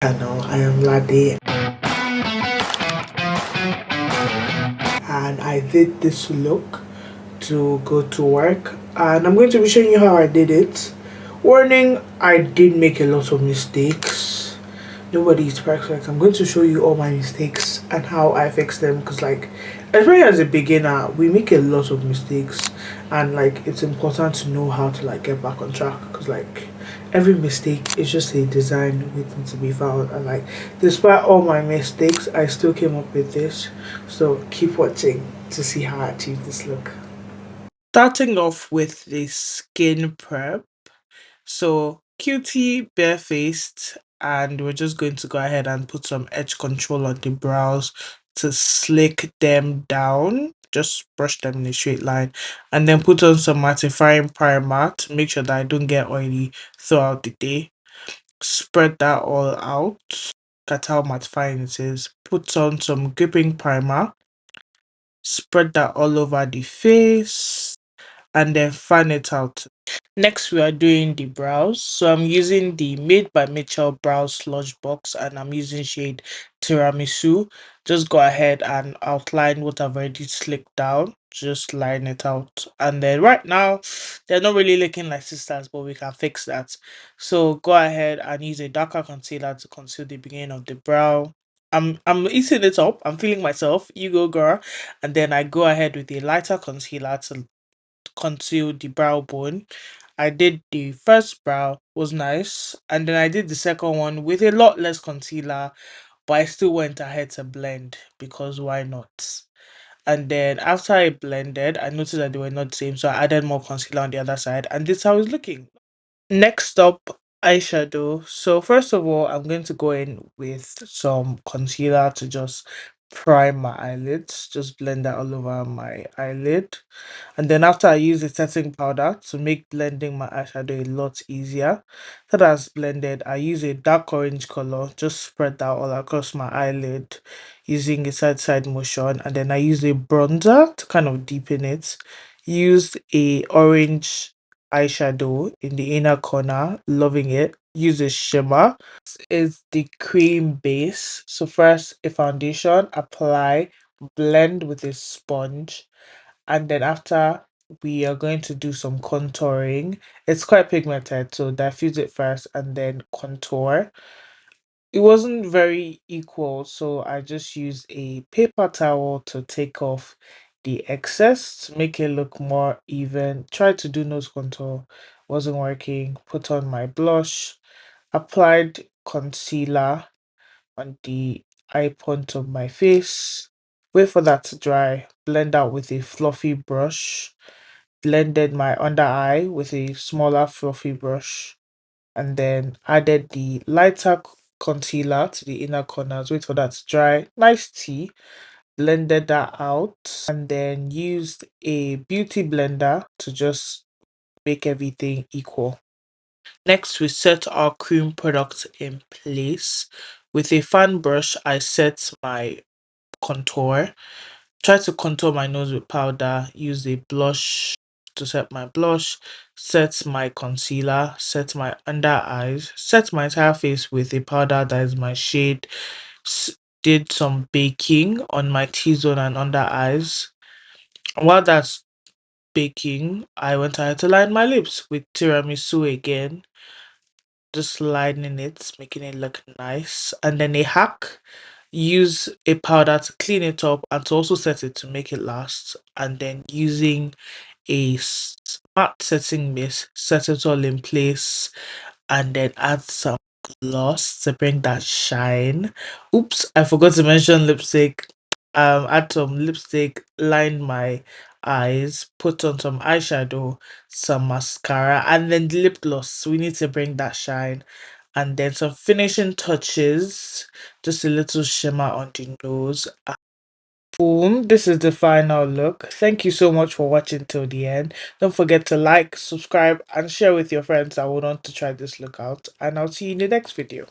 channel. I am Lade and I did this look to go to work and I'm going to be showing you how I did it. Warning, I did make a lot of mistakes. Nobody is perfect. I'm going to show you all my mistakes and how I fix them, because like, especially as a beginner, we make a lot of mistakes and like it's important to know how to like get back on track, because like every mistake is just a design waiting to be found, and like despite all my mistakes I still came up with this. So keep watching to see how I achieve this look. Starting off with the skin prep. So cutie barefaced, and we're just going to go ahead and put some edge control on the brows to slick them down. Just brush them in a straight line, and then put on some mattifying primer to make sure that I don't get oily throughout the day. Spread that all out. Look at how mattifying it is. Put on some gripping primer. Spread that all over the face, and then fan it out. Next, we are doing the brows. So I'm using the Made by Mitchell Brow Sludge Box and I'm using shade Tiramisu. Just go ahead and outline what I've already slicked down. Just line it out. And then right now, they're not really looking like sisters, but we can fix that. So go ahead and use a darker concealer to conceal the beginning of the brow. I'm eating it up. I'm feeling myself. You go, girl. And then I go ahead with a lighter concealer to conceal the brow bone. I did the first brow, was nice, and then I did the second one with a lot less concealer, but I still went ahead to blend because why not? And then after I blended, I noticed that they were not the same, so I added more concealer on the other side, and this is how it's looking. Next up, eyeshadow. So first of all, I'm going to go in with some concealer to just prime my eyelids, just blend that all over my eyelid. And then after I use a setting powder to make blending my eyeshadow a lot easier. After that's blended, I use a dark orange color, just spread that all across my eyelid using a side motion. And then I use a bronzer to kind of deepen it. Use a orange eyeshadow in the inner corner, loving it. Use a shimmer. Is the cream base. So first a foundation, apply, blend with a sponge, and then after we are going to do some contouring. It's quite pigmented, so diffuse it first and then contour. It wasn't very equal, so I just used a paper towel to take off the excess to make it look more even. Tried to do nose contour, wasn't working. Put on my blush, applied concealer on the eye point of my face. Wait for that to dry. Blend out with a fluffy brush. Blended my under eye with a smaller fluffy brush, and then added the lighter concealer to the inner corners. Wait for that to dry. Nice tea. Blended that out and then used a beauty blender to just make everything equal. Next, we set our cream product in place. With a fan brush, I set my contour. Try to contour my nose with powder. Use a blush to set my blush. Set my concealer. Set my under eyes. Set my entire face with a powder that is my shade. Did some baking on my T-zone and under eyes. While that's baking, I went ahead to line my lips with tiramisu again, just lining it, making it look nice. And then a hack, use a powder to clean it up and to also set it to make it last. And then using a matte setting mist, set it all in place, and then add some gloss to bring that shine. Oops, I forgot to mention lipstick. Add some lipstick, line my eyes, put on some eyeshadow, some mascara, and then the lip gloss. We need to bring that shine. And then some finishing touches, just a little shimmer on the nose. Boom, this is the final look. Thank you so much for watching till the end. Don't forget to like, subscribe, and share with your friends that would want to try this look out. And I'll see you in the next video.